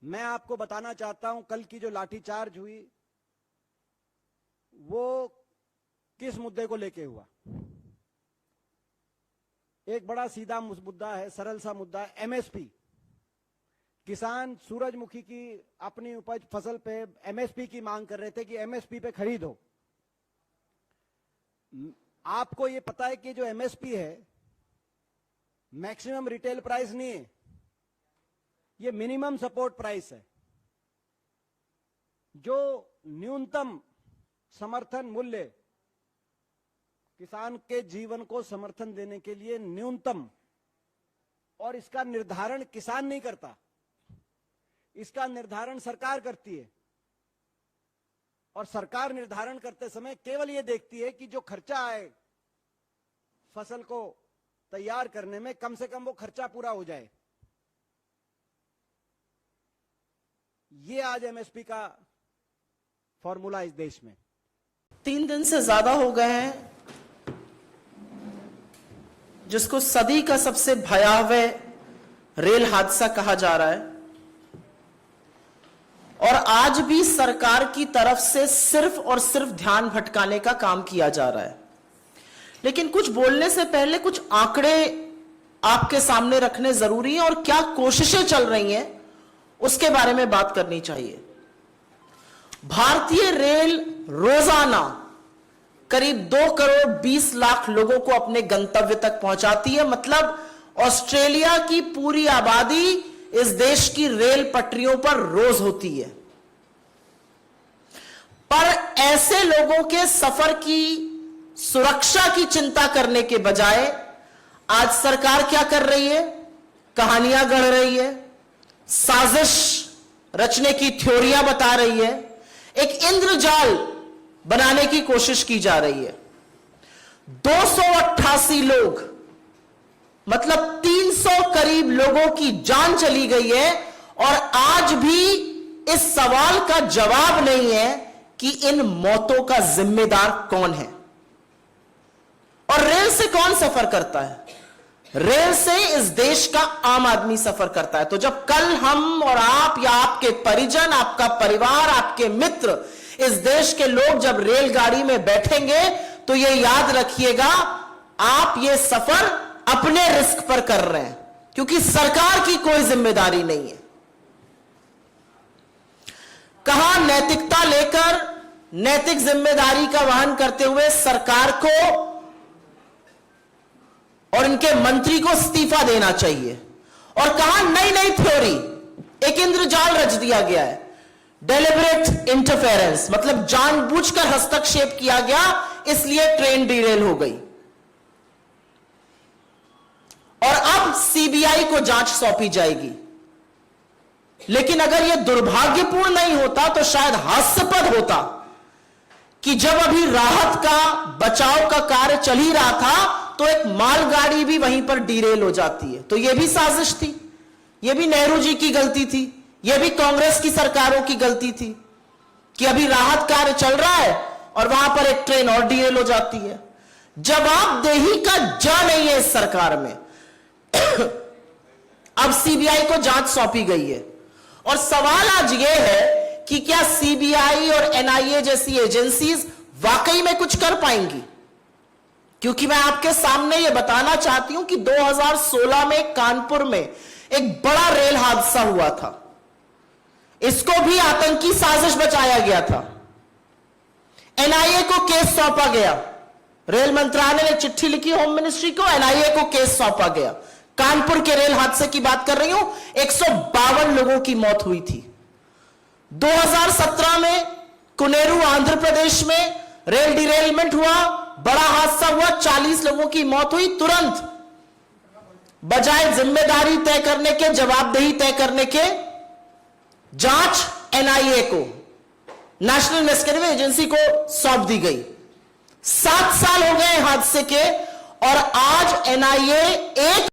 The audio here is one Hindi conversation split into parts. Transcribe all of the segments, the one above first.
मैं आपको बताना चाहता हूं कल की जो लाठीचार्ज हुई वो किस मुद्दे को लेके हुआ। एक बड़ा सीधा मुद्दा है, सरल सा मुद्दा है, एमएसपी। किसान सूरजमुखी की अपनी उपज फसल पे एमएसपी की मांग कर रहे थे कि एमएसपी पे खरीदो। आपको ये पता है कि जो एमएसपी है मैक्सिमम रिटेल प्राइस नहीं है, ये मिनिमम सपोर्ट प्राइस है। जो न्यूनतम समर्थन मूल्य किसान के जीवन को समर्थन देने के लिए न्यूनतम, और इसका निर्धारण किसान नहीं करता, इसका निर्धारण सरकार करती है। और सरकार निर्धारण करते समय केवल यह देखती है कि जो खर्चा आए फसल को तैयार करने में, कम से कम वो खर्चा पूरा हो जाए। ये आज एमएसपी का फॉर्मूला इस देश में। 3 दिन से ज्यादा हो गए हैं जिसको सदी का सबसे भयावह रेल हादसा कहा जा रहा है, और आज भी सरकार की तरफ से सिर्फ और सिर्फ ध्यान भटकाने का काम किया जा रहा है। लेकिन कुछ बोलने से पहले कुछ आंकड़े आपके सामने रखने जरूरी है, और क्या कोशिशें चल रही हैं उसके बारे में बात करनी चाहिए। भारतीय रेल रोजाना करीब 2 करोड़ 20 लाख लोगों को अपने गंतव्य तक पहुंचाती है। मतलब ऑस्ट्रेलिया की पूरी आबादी इस देश की रेल पटरियों पर रोज होती है। पर ऐसे लोगों के सफर की सुरक्षा की चिंता करने के बजाय आज सरकार क्या कर रही है? कहानियां गढ़ रही है, साजिश रचने की थ्योरियां बता रही है, एक इंद्रजाल बनाने की कोशिश की जा रही है। 288 लोग, मतलब 300 करीब लोगों की जान चली गई है, और आज भी इस सवाल का जवाब नहीं है कि इन मौतों का जिम्मेदार कौन है। और रेल से कौन सफर करता है? रेल से इस देश का आम आदमी सफर करता है। तो जब कल हम और आप या आपके परिजन, आपका परिवार, आपके मित्र, इस देश के लोग जब रेलगाड़ी में बैठेंगे तो ये याद रखिएगा, आप ये सफर अपने रिस्क पर कर रहे हैं, क्योंकि सरकार की कोई जिम्मेदारी नहीं है। कहा नैतिकता लेकर, नैतिक जिम्मेदारी का वहन करते हुए सरकार को और इनके मंत्री को इस्तीफा देना चाहिए, और कहा नई नई थ्योरी, एक इंद्रजाल रच दिया गया है, डेलिबरेट इंटरफेरेंस, मतलब जानबूझकर हस्तक्षेप किया गया, इसलिए ट्रेन डिरेल हो गई। और अब सीबीआई को जांच सौंपी जाएगी। लेकिन अगर यह दुर्भाग्यपूर्ण नहीं होता तो शायद हास्यास्पद होता कि जब अभी राहत का, बचाव का कार्य चल ही रहा था तो एक मालगाड़ी भी वहीं पर डिरेल हो जाती है। तो यह भी साजिश थी, यह भी नेहरू जी की गलती थी, यह भी कांग्रेस की सरकारों की गलती थी कि अभी राहत कार्य चल रहा है और वहां पर एक ट्रेन और डिरेल हो जाती है। जवाबदेही का जा नहीं है इस सरकार में। अब सीबीआई को जांच सौंपी गई है, और सवाल आज यह है कि क्या सीबीआई और एनआईए जैसी एजेंसीज वाकई में कुछ कर पाएंगी? क्योंकि मैं आपके सामने यह बताना चाहती हूं कि 2016 में कानपुर में एक बड़ा रेल हादसा हुआ था। इसको भी आतंकी साजिश बताया गया था। एनआईए को केस सौंपा गया, रेल मंत्रालय ने चिट्ठी लिखी होम मिनिस्ट्री को, एनआईए को केस सौंपा गया। कानपुर के रेल हादसे की बात कर रही हूं, 152 लोगों की मौत हुई थी। 2017 में कुनेरू आंध्र प्रदेश में रेल डिरेलमेंट हुआ, बड़ा हादसा हुआ, 40 लोगों की मौत हुई। तुरंत बजाय जिम्मेदारी तय करने के, जवाबदेही तय करने के, जांच एनआईए को, नेशनल इन्वेस्टिगेटिव एजेंसी को सौंप दी गई। 7 साल हो गए हादसे के, और आज एनआईए एक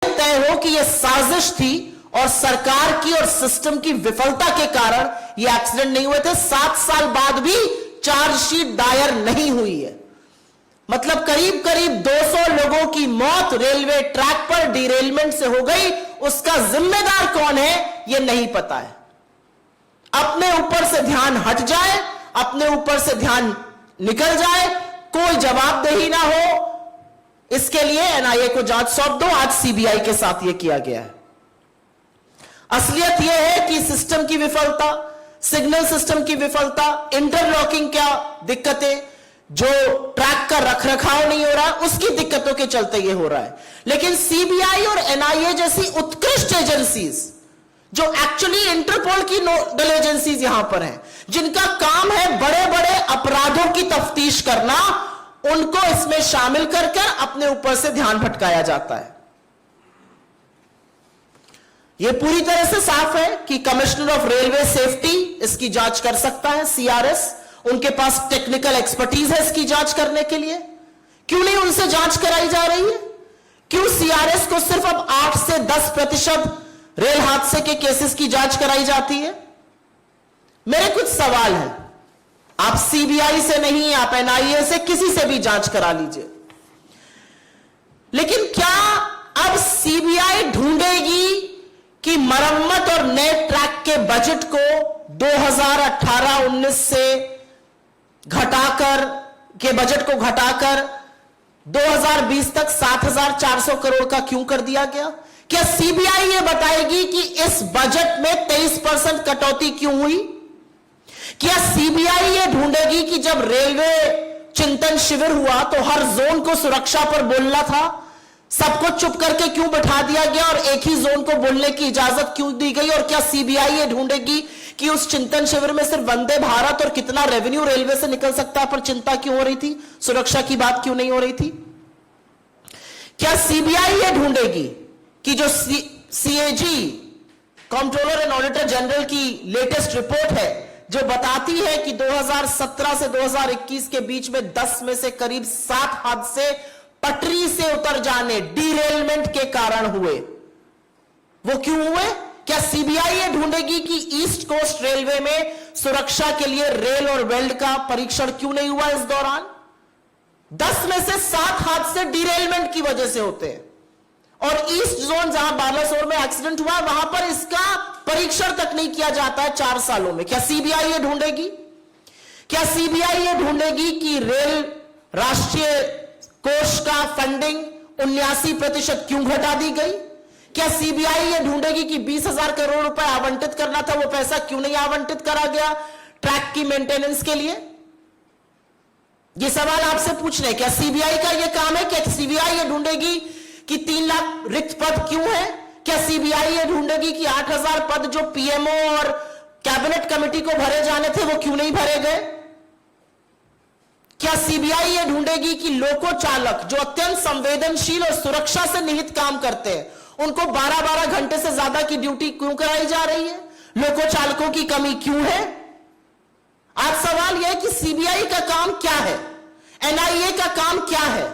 तय हो कि यह साजिश थी और सरकार की और सिस्टम की विफलता के कारण यह एक्सीडेंट नहीं हुए थे। 7 साल बाद भी चार्जशीट दायर नहीं हुई है। मतलब करीब करीब 200 लोगों की मौत रेलवे ट्रैक पर डिरेलमेंट से हो गई। उसका जिम्मेदार कौन है यह नहीं पता है। अपने ऊपर से ध्यान हट जाए, अपने ऊपर से ध्यान निकल जाए, कोई जवाबदेही ना हो, इसके लिए एनआईए को जांच सौंप दो। आज सीबीआई के साथ यह किया गया है। असलियत यह है कि सिस्टम की विफलता, सिग्नल सिस्टम की विफलता, इंटरलॉकिंग क्या दिक्कतें, जो ट्रैक का रखरखाव नहीं हो रहा, उसकी दिक्कतों के चलते यह हो रहा है। लेकिन सीबीआई और एनआईए जैसी उत्कृष्ट एजेंसीज जो एक्चुअली इंटरपोल की नोडल एजेंसीज यहां पर हैं, जिनका काम है बड़े बड़े अपराधों की तफ्तीश करना, उनको इसमें शामिल कर अपने ऊपर से ध्यान भटकाया जाता है। यह पूरी तरह से साफ है कि कमिश्नर ऑफ रेलवे सेफ्टी इसकी जांच कर सकता है, सीआरएस, उनके पास टेक्निकल एक्सपर्टीज है इसकी जांच करने के लिए। क्यों नहीं उनसे जांच कराई जा रही है? क्यों सीआरएस को सिर्फ अब 8 से 10% रेल हादसे के केसेस की जांच कराई जाती है? मेरे कुछ सवाल हैं। आप सीबीआई से नहीं, आप एनआईए से, किसी से भी जांच करा लीजिए, लेकिन क्या अब सीबीआई ढूंढेगी कि मरम्मत और नए ट्रैक के बजट को 2018-19 से घटाकर, के बजट को घटाकर 2020 तक 7,400 करोड़ का क्यों कर दिया गया? क्या सीबीआई यह बताएगी कि इस बजट में 23% कटौती क्यों हुई? क्या सीबीआई यह ढूंढेगी कि जब रेलवे चिंतन शिविर हुआ तो हर जोन को सुरक्षा पर बोलना था, सबको चुप करके क्यों बैठा दिया गया और एक ही जोन को बोलने की इजाजत क्यों दी गई? और क्या सीबीआई यह ढूंढेगी कि उस चिंतन शिविर में सिर्फ वंदे भारत और कितना रेवेन्यू रेलवे से निकल सकता है पर चिंता क्यों हो रही थी, सुरक्षा की बात क्यों नहीं हो रही थी? क्या सीबीआई यह ढूंढेगी कि जो CAG, controller and auditor general की लेटेस्ट रिपोर्ट है, जो बताती है कि 2017 से 2021 के बीच में 10 में से करीब 7 हादसे पटरी से उतर जाने, डीरेलमेंट के कारण हुए, वो क्यों हुए? क्या सीबीआई ये ढूंढेगी कि ईस्ट कोस्ट रेलवे में सुरक्षा के लिए रेल और वेल्ड का परीक्षण क्यों नहीं हुआ इस दौरान? 10 में से 7 हादसे डीरेलमेंट की वजह से होते हैं, और ईस्ट जोन जहां बालासोर में एक्सीडेंट हुआ वहां पर इसका परीक्षण तक नहीं किया जाता है 4 सालों में। क्या सीबीआई ये ढूंढेगी? क्या सीबीआई ये ढूंढेगी कि रेल राष्ट्रीय कोष का फंडिंग 79% क्यों घटा दी गई? क्या सीबीआई ये ढूंढेगी कि 20,000 करोड़ रुपए आवंटित करना था, वो पैसा क्यों नहीं आवंटित करा गया ट्रैक की मेंटेनेंस के लिए? ये सवाल आपसे पूछ रहे हैं। क्या सीबीआई का ये काम है? क्या सीबीआई ये ढूंढेगी कि 3 लाख रिक्त पद क्यों है? क्या सीबीआई ये ढूंढेगी कि 8,000 पद जो पीएमओ और कैबिनेट कमेटी को भरे जाने थे वो क्यों नहीं भरे गए? क्या सीबीआई ये ढूंढेगी कि लोको चालक जो अत्यंत संवेदनशील और सुरक्षा से निहित काम करते हैं, उनको 12-12 घंटे से ज्यादा की ड्यूटी क्यों कराई जा रही है? लोको चालकों की कमी क्यों है? आज सवाल यह है कि सीबीआई का काम क्या है, एनआईए का काम क्या है?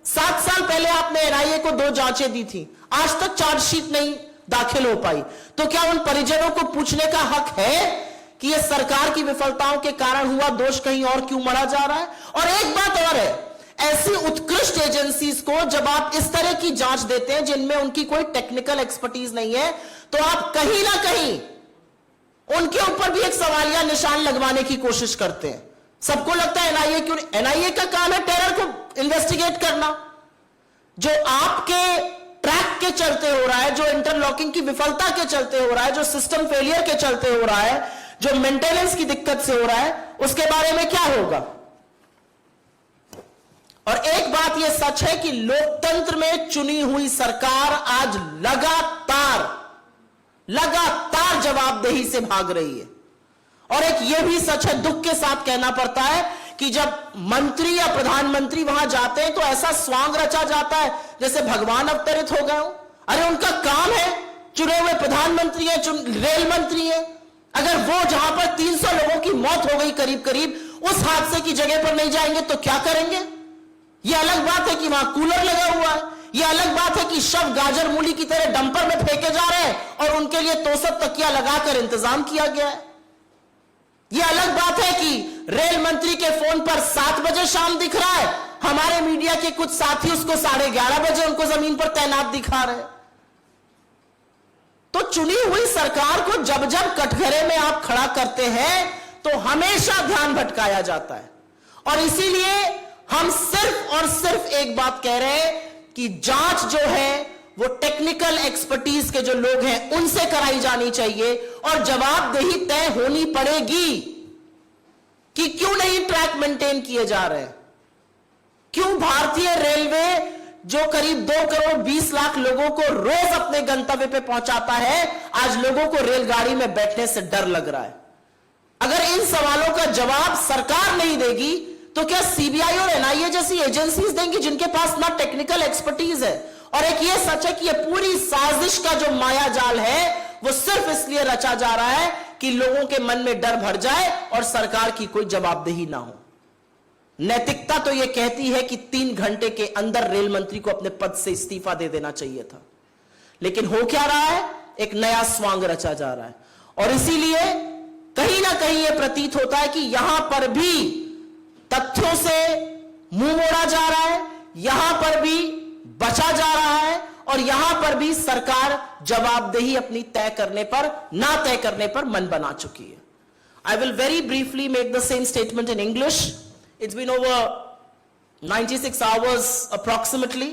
7 साल पहले आपने एनआईए को 2 जांचें दी थी, आज तक चार्जशीट नहीं दाखिल हो पाई। तो क्या उन परिजनों को पूछने का हक है कि यह सरकार की विफलताओं के कारण हुआ, दोष कहीं और क्यों मढ़ा जा रहा है? और एक बात और है, ऐसी उत्कृष्ट एजेंसीज को जब आप इस तरह की जांच देते हैं जिनमें उनकी कोई टेक्निकल एक्सपर्टीज नहीं है, तो आप कहीं ना कहीं उनके ऊपर भी एक सवालिया निशान लगवाने की कोशिश करते हैं। सबको लगता है एनआईए क्यों? एनआईए का काम है टेरर को इन्वेस्टिगेट करना। जो आपके ट्रैक के चलते हो रहा है, जो इंटरलॉकिंग की विफलता के चलते हो रहा है, जो सिस्टम फेलियर के चलते हो रहा है, जो मेंटेनेंस की दिक्कत से हो रहा है, उसके बारे में क्या होगा? और एक बात यह सच है कि लोकतंत्र में चुनी हुई सरकार आज लगातार जवाबदेही से भाग रही है। और एक यह भी सच है, दुख के साथ कहना पड़ता है, कि जब मंत्री या प्रधानमंत्री वहां जाते हैं तो ऐसा स्वांग रचा जाता है जैसे भगवान अवतरित हो गए हो। अरे उनका काम है, चुने हुए प्रधानमंत्री है, रेल मंत्री है, अगर वो जहां पर 300 लोगों की मौत हो गई करीब करीब, उस हादसे की जगह पर नहीं जाएंगे तो क्या करेंगे? यह अलग बात है कि वहां कूलर लगा हुआ है, यह अलग बात है कि शव गाजर मूली की तरह डंपर में फेंके जा रहे हैं और उनके लिए तोसक तकिया लगाकर इंतजाम किया गया है। यह अलग बात है कि रेल मंत्री के फोन पर 7 बजे शाम दिख रहा है, हमारे मीडिया के कुछ साथी उसको 11:30 बजे उनको जमीन पर तैनात दिखा रहे हैं। तो चुनी हुई सरकार को जब जब कटघरे में आप खड़ा करते हैं तो हमेशा ध्यान भटकाया जाता है। और इसीलिए हम सिर्फ और सिर्फ एक बात कह रहे हैं कि जांच जो है वो टेक्निकल एक्सपर्टीज के जो लोग हैं उनसे कराई जानी चाहिए और जवाबदेही तय होनी पड़ेगी कि क्यों नहीं ट्रैक मेंटेन किए जा रहे हैं, क्यों भारतीय रेलवे जो करीब 2 करोड़ 20 लाख लोगों को रोज अपने गंतव्य पे पहुंचाता है, आज लोगों को रेलगाड़ी में बैठने से डर लग रहा है। अगर इन सवालों का जवाब सरकार नहीं देगी तो क्या सीबीआई और एनआईए जैसी एजेंसीज देंगी जिनके पास ना टेक्निकल एक्सपर्टीज है। और एक ये सच है कि ये पूरी साजिश का जो माया जाल है वो सिर्फ इसलिए रचा जा रहा है कि लोगों के मन में डर भर जाए और सरकार की कोई जवाबदेही ना हो। नैतिकता तो यह कहती है कि 3 घंटे के अंदर रेल मंत्री को अपने पद से इस्तीफा दे देना चाहिए था, लेकिन हो क्या रहा है, एक नया स्वांग रचा जा रहा है। और इसीलिए कहीं ना कहीं यह प्रतीत होता है कि यहां पर भी तथ्यों से मुंह मोड़ा जा रहा है, यहां पर भी बचा जा रहा है और यहां पर भी सरकार जवाबदेही अपनी तय करने पर ना तय करने पर मन बना चुकी है। I will very briefly make the same statement in English. It's been over 96 hours approximately.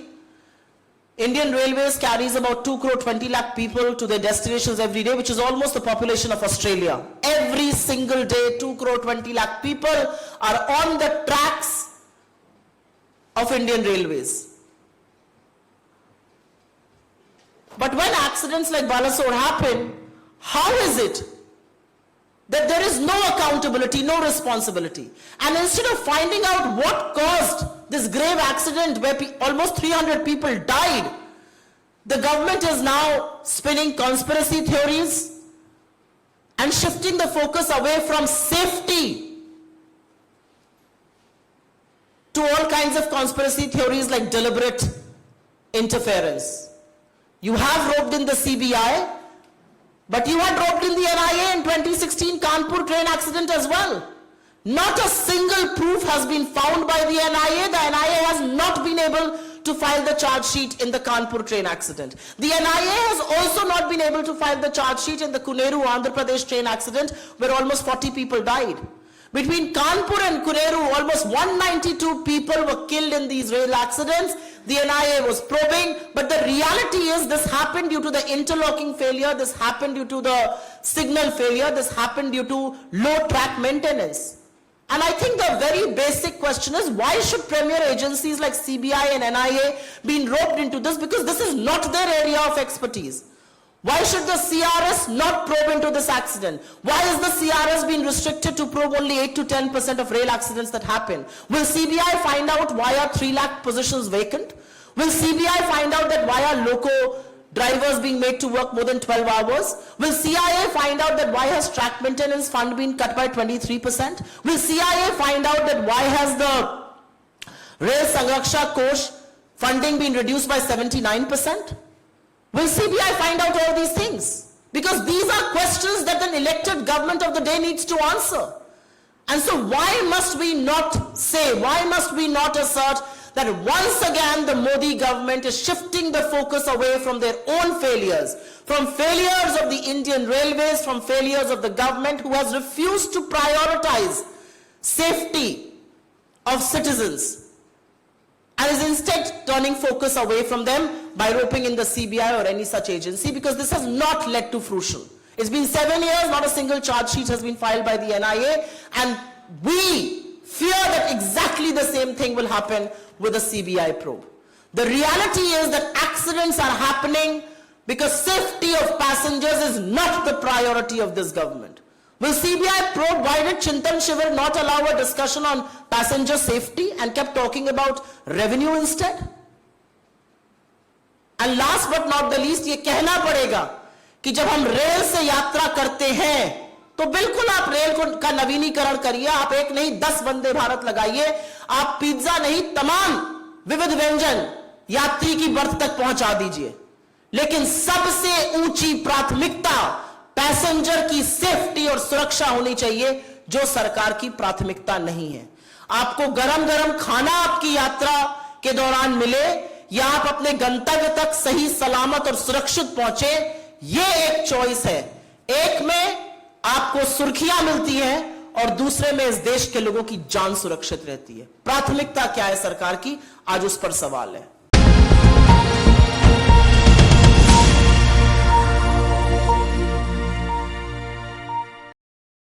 Indian Railways carries about 2 crore 20 lakh people to their destinations every day, which is almost the population of Australia. Every single day, 2 crore 20 lakh people are on the tracks of Indian Railways. But when accidents like Balasore happen, how is it that there is no accountability, no responsibility? And instead of finding out what caused this grave accident where almost 300 people died, the government is now spinning conspiracy theories and shifting the focus away from safety to all kinds of conspiracy theories like deliberate interference. You have roped in the CBI, but you had roped in the NIA in 2016 Kanpur train accident as well. Not a single proof has been found by the NIA. The NIA has not been able to file the charge sheet in the Kanpur train accident. The NIA has also not been able to file the charge sheet in the Kuneru, Andhra Pradesh train accident where almost 40 people died. Between Kanpur and Kuneru, almost 192 people were killed in these rail accidents. The NIA was probing, but the reality is this happened due to the interlocking failure, this happened due to the signal failure, this happened due to low track maintenance. And I think the very basic question is, why should premier agencies like CBI and NIA be roped into this? Because this is not their area of expertise. Why should the CRS not probe into this accident? Why is the CRS being restricted to probe only 8 to 10% of rail accidents that happen? Will CBI find out why are 3 lakh positions vacant? Will CBI find out that why are loco drivers being made to work more than 12 hours? Will CIA find out that why has track maintenance fund been cut by 23%? Will CIA find out that why has the Rail Sanraksha Kosh funding been reduced by 79%? Will CBI find out all these things? Because these are questions that an elected government of the day needs to answer. And so why must we not say, why must we not assert that once again the Modi government is shifting the focus away from their own failures, from failures of the Indian Railways, from failures of the government who has refused to prioritize safety of citizens, and is instead turning focus away from them by roping in the CBI or any such agency, because this has not led to fruition. It's been 7 years, not a single charge sheet has been filed by the NIA, and we fear that exactly the same thing will happen with the CBI probe. The reality is that accidents are happening because safety of passengers is not the priority of this government. Will CBI probe why did Chintan Shivir not allow a discussion on passenger safety and kept talking about revenue instead? And last but not the least, ये कहना पड़ेगा कि जब हम रेल से यात्रा करते हैं तो बिल्कुल आप रेल का नवीनीकरण करिए, आप एक नहीं 10 वंदे भारत लगाइए, आप पिज्जा नहीं तमाम विविध व्यंजन यात्री की बर्थ तक पहुंचा दीजिए, लेकिन सबसे ऊंची प्राथमिकता पैसेंजर की सेफ्टी और सुरक्षा होनी चाहिए, जो सरकार की प्राथमिकता नहीं है। आपको गरम गरम खाना आपकी यात्रा के दौरान मिले या आप अपने गंतव्य तक सही सलामत और सुरक्षित पहुंचे, यह एक चॉइस है। एक में आपको सुर्खियां मिलती हैं और दूसरे में इस देश के लोगों की जान सुरक्षित रहती है। प्राथमिकता क्या है सरकार की, आज उस पर सवाल है।